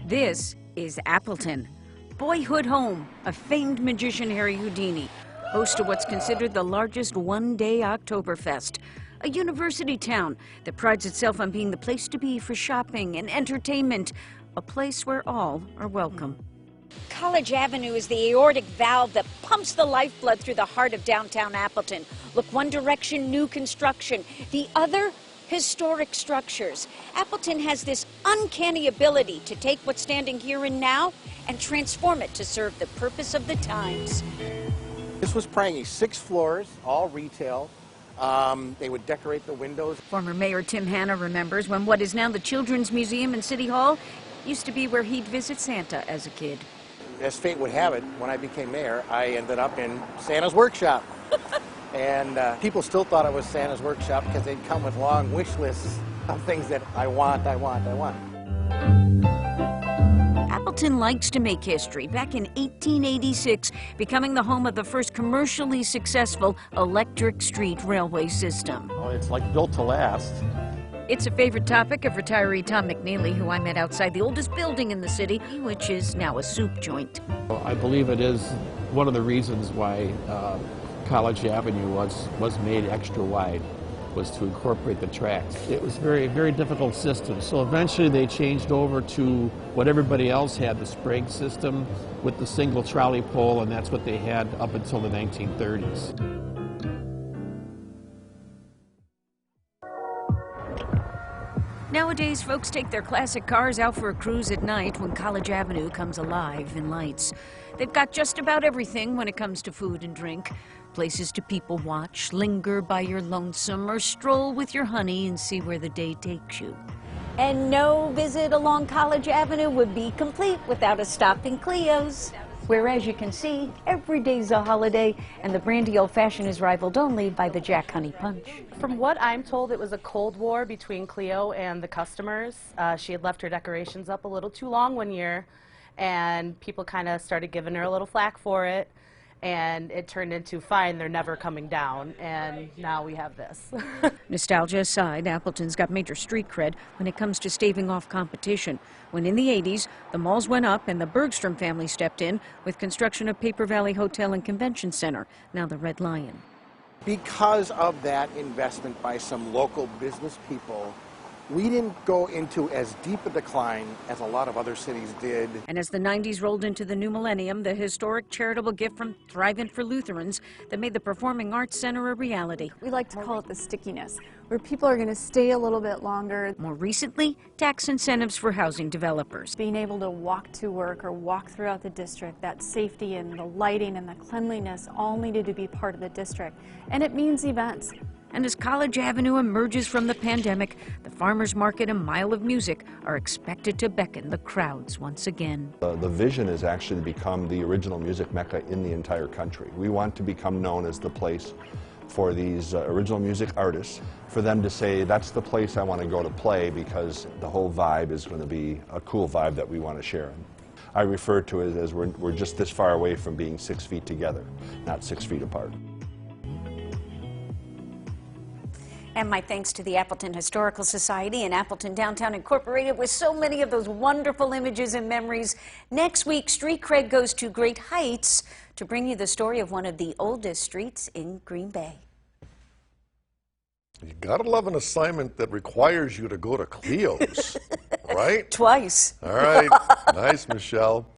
This is Appleton, boyhood home of famed magician Harry Houdini, host to what's considered the largest one-day Oktoberfest, a university town that prides itself on being the place to be for shopping and entertainment, a place where all are welcome. College Avenue is the aortic valve that pumps the lifeblood through the heart of downtown Appleton. Look, one direction, new construction. The other, historic structures. Appleton has this uncanny ability to take what's standing here and now and transform it to serve the purpose of the times. This was pranging 6 floors, all retail. They would decorate the windows. Former Mayor Tim Hanna remembers when what is now the Children's Museum in City Hall used to be where he'd visit Santa as a kid. As fate would have it, when I became mayor, I ended up in Santa's workshop. And people still thought it was Santa's workshop because they'd come with long wish lists of things that I want. Appleton likes to make history. Back in 1886, becoming the home of the first commercially successful electric street railway system. Oh, it's like built to last. It's a favorite topic of retiree Tom McNeely, who I met outside the oldest building in the city, which is now a soup joint. Well, I believe it is one of the reasons why College Avenue was made extra wide, was to incorporate the tracks. It was a very, very difficult system. So eventually they changed over to what everybody else had, the Sprague system with the single trolley pole, and that's what they had up until the 1930s. Nowadays, folks take their classic cars out for a cruise at night when College Avenue comes alive in lights. They've got just about everything when it comes to food and drink. Places to people watch, linger by your lonesome, or stroll with your honey and see where the day takes you. And no visit along College Avenue would be complete without a stop in Cleo's, where, as you can see, every day's a holiday, and the brandy old-fashioned is rivaled only by the Jack Honey Punch. From what I'm told, it was a Cold War between Cleo and the customers. She had left her decorations up a little too long one year, and people kind of started giving her a little flack for it, and it turned into, fine, they're never coming down, and now we have this. Nostalgia aside, Appleton's got major street cred when it comes to staving off competition. When in the 80s, the malls went up and the Bergstrom family stepped in with construction of Paper Valley Hotel and Convention Center, now the Red Lion. Because of that investment by some local business people, we didn't go into as deep a decline as a lot of other cities did. And as the 90s rolled into the new millennium, the historic charitable gift from Thrivent for Lutherans that made the Performing Arts Center a reality. We like to call it the stickiness, where people are going to stay a little bit longer. More recently, tax incentives for housing developers. Being able to walk to work or walk throughout the district, that safety and the lighting and the cleanliness all needed to be part of the district. And it means events. And as College Avenue emerges from the pandemic, the farmers market and Mile of Music are expected to beckon the crowds once again. The vision is actually to become the original music mecca in the entire country. We want to become known as the place for these original music artists, for them to say, that's the place I want to go to play because the whole vibe is going to be a cool vibe that we want to share. I refer to it as we're just this far away from being 6 feet together, not 6 feet apart. And my thanks to the Appleton Historical Society and Appleton Downtown Incorporated with so many of those wonderful images and memories. Next week, Street Cred goes to great heights to bring you the story of one of the oldest streets in Green Bay. You gotta love an assignment that requires you to go to Cleo's, right? Twice. All right. Nice, Michelle.